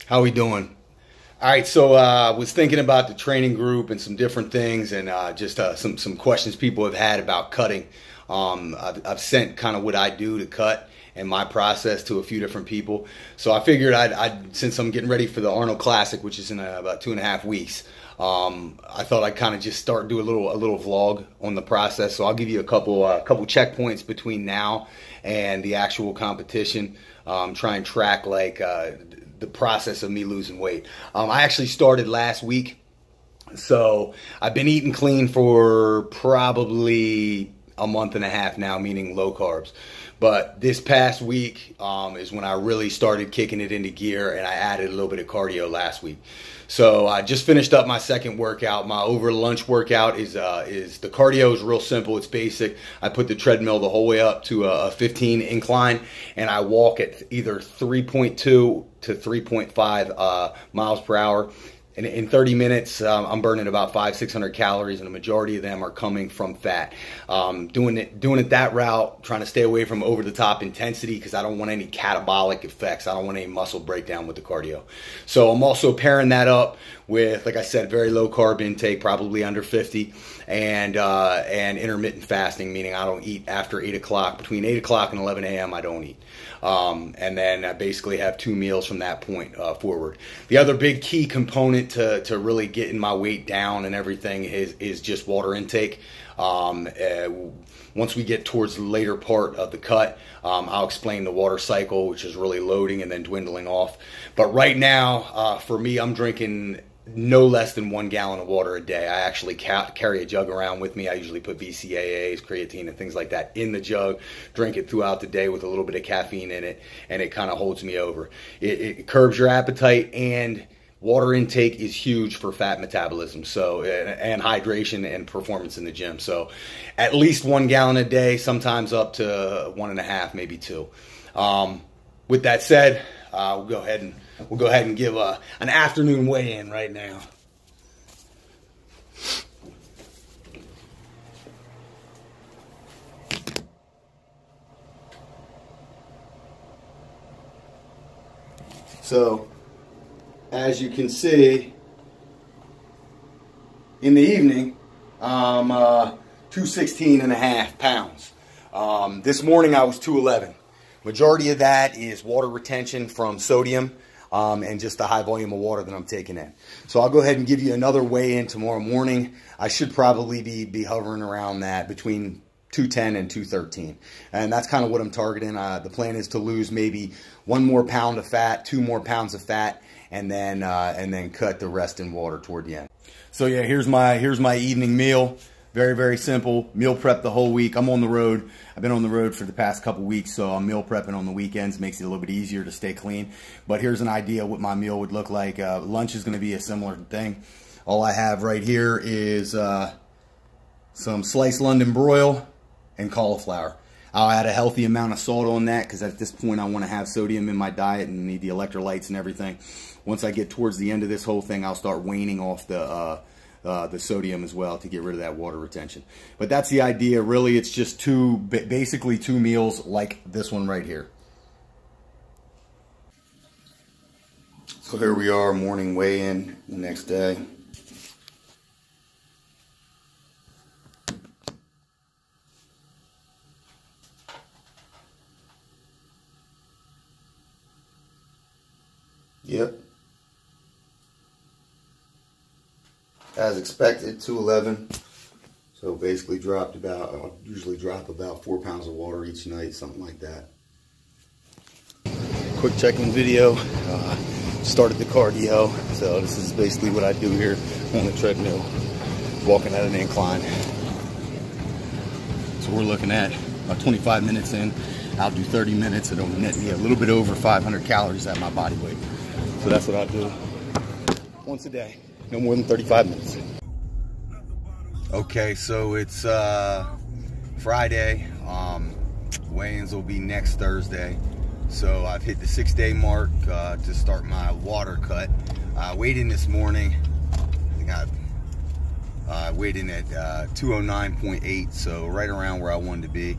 How we doing? All right, so I was thinking about the training group and some different things, and just some questions people have had about cutting. I've sent kind of what I do to cut and my process to a few different people. So I figured since I'm getting ready for the Arnold Classic, which is in about 2.5 weeks, I thought I'd kind of just do a little vlog on the process. So I'll give you a couple checkpoints between now and the actual competition. Try and track like the process of me losing weight. I actually started last week, so I've been eating clean for probably a month and a half now, meaning low carbs. But this past week is when I really started kicking it into gear, and I added a little bit of cardio last week. So I just finished up my second workout. My over lunch workout is the cardio is real simple. It's basic. I put the treadmill the whole way up to a 15 incline, and I walk at either 3.2 to 3.5 miles per hour. And in 30 minutes, I'm burning about 500-600 calories, and the majority of them are coming from fat. Doing it that route, trying to stay away from over-the-top intensity because I don't want any catabolic effects. I don't want any muscle breakdown with the cardio. So I'm also pairing that up with, like I said, very low carb intake, probably under 50, and intermittent fasting, meaning I don't eat after 8 o'clock. Between 8 o'clock and 11 a.m. I don't eat. And then I basically have 2 meals from that point forward. The other big key component to really getting my weight down and everything is just water intake. Once we get towards the later part of the cut, I'll explain the water cycle, which is really loading and then dwindling off. But right now, for me, I'm drinking no less than 1 gallon of water a day. I actually carry a jug around with me. I usually put BCAAs, creatine, and things like that in the jug, drink it throughout the day with a little bit of caffeine in it, and it kind of holds me over. It curbs your appetite, and water intake is huge for fat metabolism, so, and hydration and performance in the gym. So at least 1 gallon a day, sometimes up to 1.5, maybe 2. With that said, we'll go ahead and give an afternoon weigh-in right now. So, as you can see, in the evening, 216.5 pounds. This morning I was 211. Majority of that is water retention from sodium and just the high volume of water that I'm taking in. So I'll go ahead and give you another weigh-in tomorrow morning. I should probably be hovering around that between 210 and 213. And that's kind of what I'm targeting. The plan is to lose maybe 1 more pound of fat, 2 more pounds of fat, and then cut the rest in water toward the end. So yeah, here's my evening meal. Very, very simple. Meal prep the whole week. I'm on the road. I've been on the road for the past couple weeks, so I'm meal prepping on the weekends. Makes it a little bit easier to stay clean. But here's an idea what my meal would look like. Lunch is going to be a similar thing. All I have right here is some sliced London broil and cauliflower. I'll add a healthy amount of salt on that because at this point I want to have sodium in my diet and need the electrolytes and everything. Once I get towards the end of this whole thing, I'll start waning off the sodium as well to get rid of that water retention. But that's the idea. Really, it's just basically 2 meals like this one right here. So here we are, morning weigh-in the next day. Yep. As expected, 211. So basically dropped about, I usually drop about 4 pounds of water each night, something like that. Quick check-in video. Started the cardio. So this is basically what I do here on the treadmill, walking at an incline. So we're looking at 25 minutes in. I'll do 30 minutes. It'll net me a little bit over 500 calories at my body weight. So that's what I'll do once a day. No more than 35 minutes. Okay, so it's Friday. Weigh-ins will be next Thursday. So I've hit the 6-day mark to start my water cut. Weighed in this morning. I think I weighed in at 209.8, so right around where I wanted to be.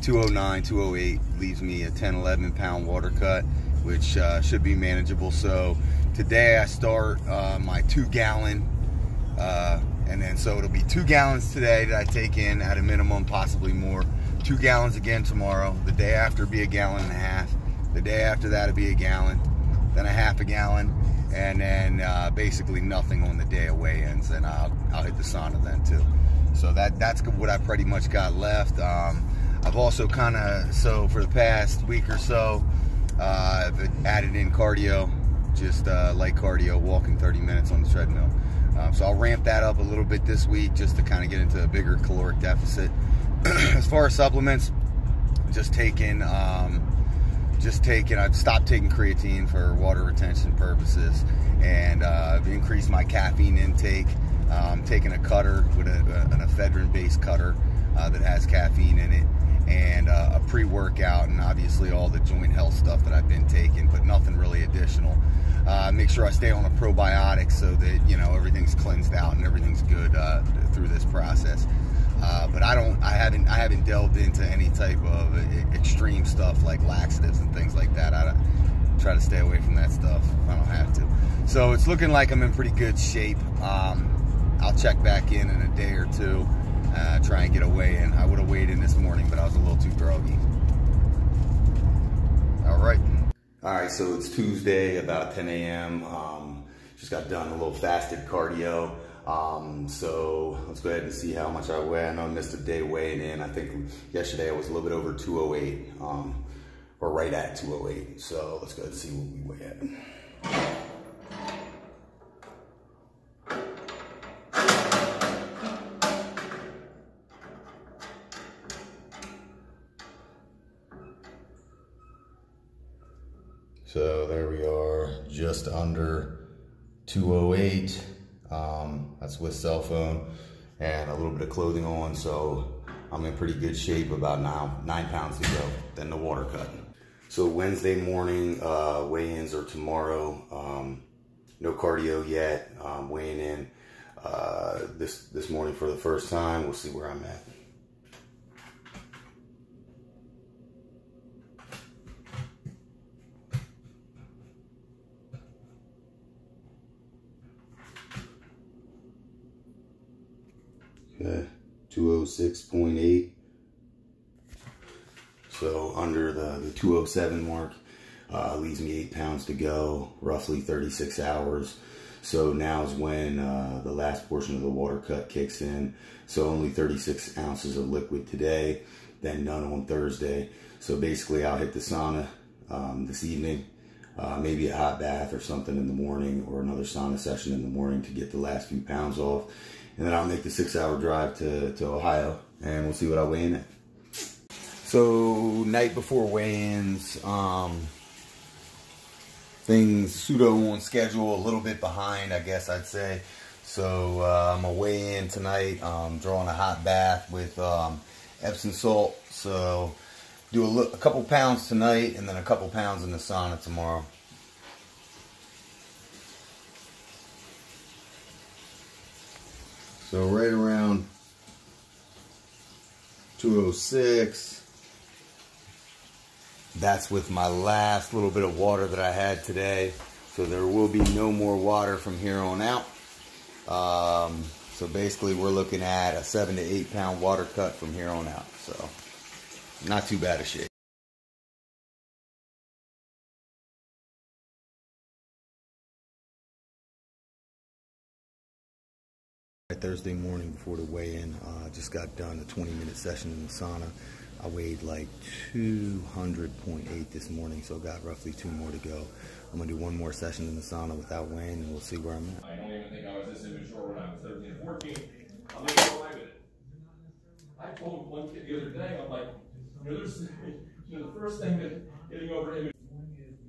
209, 208 leaves me a 10, 11 pound water cut. which should be manageable. So today I start my 2 gallon, and then so it'll be 2 gallons today that I take in at a minimum, possibly more. 2 gallons again tomorrow. The day after be a gallon and a half. The day after that will be a gallon, then a half a gallon, and then basically nothing on the day of weigh-ins, and I'll hit the sauna then too. So that's what I pretty much got left. I've also kind of, so for the past week or so, I've added in cardio, just light cardio, walking 30 minutes on the treadmill. So I'll ramp that up a little bit this week just to kind of get into a bigger caloric deficit. As far as supplements, just taking, I've stopped taking creatine for water retention purposes, and I've increased my caffeine intake. I'm taking a cutter with an ephedrine-based cutter that has caffeine in it, and a pre-workout, and obviously all the joint health stuff that I've been taking, but nothing really additional. Make sure I stay on a probiotic so that, you know, everything's cleansed out and everything's good through this process. But I haven't delved into any type of extreme stuff like laxatives and things like that. I try to stay away from that stuff if I don't have to. So it's looking like I'm in pretty good shape. I'll check back in a day or two, try and get a weigh-in. I would have weighed in this morning, but I was a little too groggy. All right, so it's Tuesday, about 10 a.m. Just got done a little fasted cardio. So let's go ahead and see how much I weigh. I know I missed a day weighing in. I think yesterday I was a little bit over 208, or right at 208. So let's go ahead and see what we weigh at. So there we are, just under 208. That's with cell phone and a little bit of clothing on, so I'm in pretty good shape. About 9 pounds to go, then the water cut. So Wednesday morning, weigh-ins are tomorrow. No cardio yet. Weighing in this morning for the first time. We'll see where I'm at. Okay, 206.8. So under the 207 mark. Leaves me 8 pounds to go, roughly 36 hours. So now's when the last portion of the water cut kicks in. So only 36 ounces of liquid today, then none on Thursday. So basically I'll hit the sauna this evening, maybe a hot bath or something in the morning, or another sauna session in the morning to get the last few pounds off. And then I'll make the 6-hour drive to Ohio, and we'll see what I weigh in at. So night before weigh-ins, things pseudo on schedule, a little bit behind, I guess I'd say. So I'm gonna weigh in tonight, drawing a hot bath with Epsom salt. So do a couple pounds tonight, and then a couple pounds in the sauna tomorrow. So right around 206. That's with my last little bit of water that I had today. So there will be no more water from here on out. So basically we're looking at a 7 to 8 pound water cut from here on out. So not too bad a shape. Thursday morning before the weigh-in, just got done a 20-minute session in the sauna. I weighed like 200.8 this morning, so got roughly 2 more to go. I'm gonna do 1 more session in the sauna without weighing, and we'll see where I'm at. I don't even think I was this immature when I was 13 or 14. I'm like, go away with it. I told one kid the other day, I'm like, the first thing that getting over image.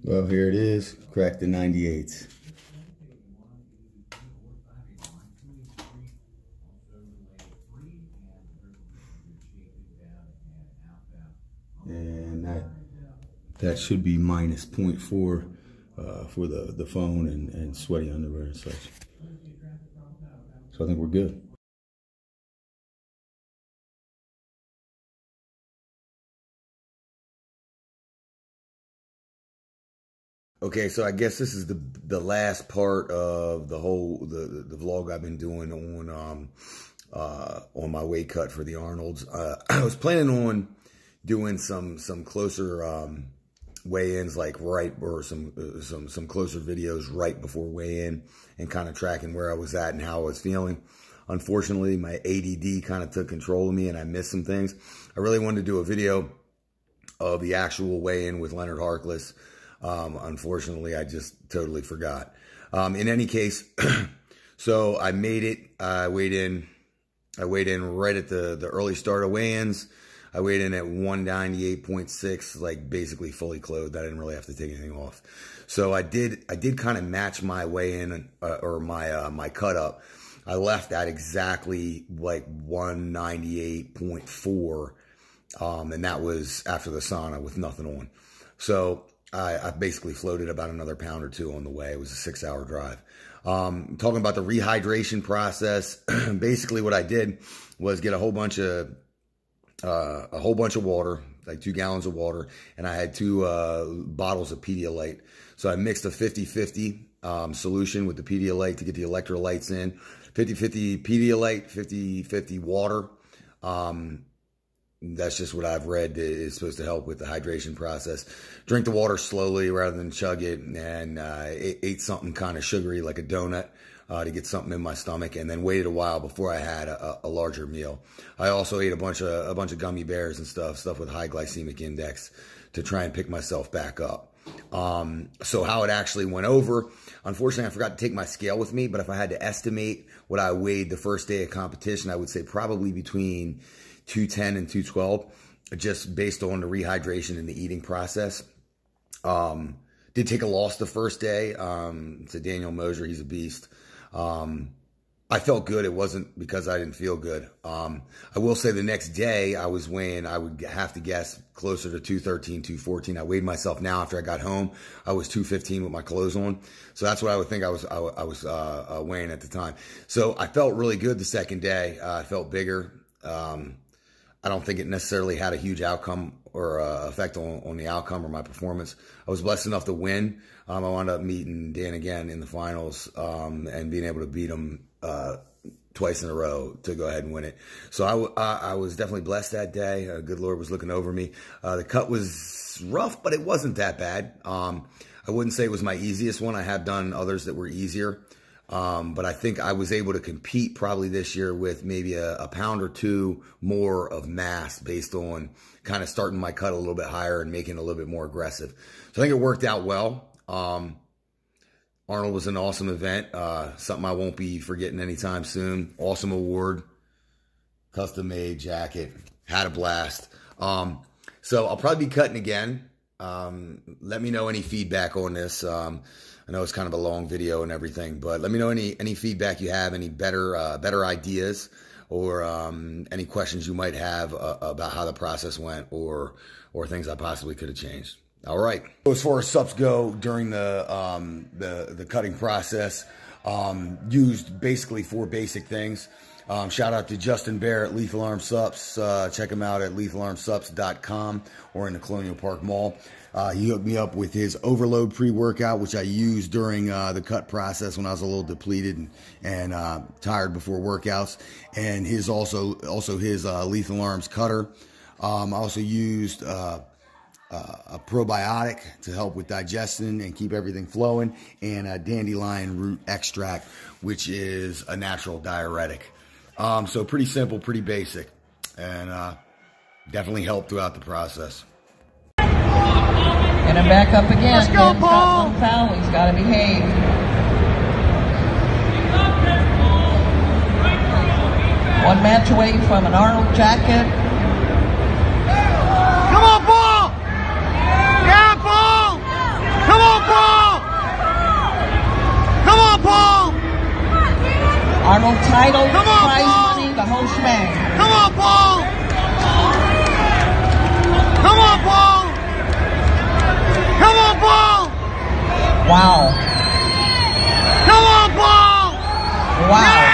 Well, here it is, cracked the 98s. And that should be minus 0.4 for the phone and sweaty underwear and such. So I think we're good. Okay, so I guess this is the last part of the whole the vlog I've been doing on my weight cut for the Arnolds. I was planning on doing some closer weigh-ins, like some closer videos right before weigh-in, and kind of tracking where I was at and how I was feeling. Unfortunately, my ADD kind of took control of me and I missed some things. I really wanted to do a video of the actual weigh-in with Leonard Harkless. Unfortunately, I just totally forgot. In any case, so I made it. I weighed in right at the early start of weigh-ins. I weighed in at 198.6, like basically fully clothed. I didn't really have to take anything off. So I did kind of match my weigh-in or my cut up. I left at exactly like 198.4, and that was after the sauna with nothing on. So I basically floated about another pound or two on the way. It was a 6-hour drive. Talking about the rehydration process, basically what I did was get a whole bunch of water, like 2 gallons of water, and I had 2 bottles of Pedialyte. So I mixed a 50-50 solution with the Pedialyte to get the electrolytes in. 50-50 Pedialyte, 50-50 water. That's just what I've read is supposed to help with the hydration process. Drink the water slowly rather than chug it, and ate something kind of sugary like a donut to get something in my stomach, and then waited a while before I had a larger meal. I also ate a bunch of gummy bears and stuff with high glycemic index to try and pick myself back up. So how it actually went over, unfortunately I forgot to take my scale with me, but if I had to estimate what I weighed the first day of competition, I would say probably between 210 and 212, just based on the rehydration and the eating process. Did take a loss the first day to Daniel Mosier. He's a beast. I felt good. It wasn't because I didn't feel good. I will say the next day I was weighing, I would have to guess closer to 213, 214. I weighed myself now after I got home. I was 215 with my clothes on. So that's what I would think I was weighing at the time. So I felt really good the second day. I felt bigger. I don't think it necessarily had a huge outcome or effect on the outcome or my performance. I was blessed enough to win. I wound up meeting Dan again in the finals and being able to beat him twice in a row to go ahead and win it. So I was definitely blessed that day. Good Lord was looking over me. The cut was rough, but it wasn't that bad. I wouldn't say it was my easiest one. I have done others that were easier. But I think I was able to compete probably this year with maybe a pound or 2 more of mass based on kind of starting my cut a little bit higher and making it a little bit more aggressive. So I think it worked out well. Arnold was an awesome event. Something I won't be forgetting anytime soon. Awesome award. Custom made jacket. Had a blast. So I'll probably be cutting again. Let me know any feedback on this. I know it's kind of a long video and everything, but let me know any feedback you have, any better ideas, or any questions you might have about how the process went, or things I possibly could have changed. All right. As far as sups go during the cutting process, used basically 4 basic things. Shout out to Justin Bear at Lethal Arm Sups. Check him out at lethalarmsups.com or in the Colonial Park Mall. He hooked me up with his Overload pre-workout, which I used during the cut process when I was a little depleted and tired before workouts. And his also his Lethal Arms cutter. I also used a probiotic to help with digestion and keep everything flowing, and a dandelion root extract, which is a natural diuretic. So pretty simple, pretty basic, and definitely helped throughout the process. And I'm back up again. Let's go, Paul! One foul. He's got to behave. One match away from an Arnold jacket. Come on, Paul! Yeah, Paul! Come on, Paul! Come on, Paul! Arnold title, Come on, prize Paul! money, the whole shebang. Come on, Paul! Come on, Paul! Come on, Paul! Wow. Come on, Paul! Wow.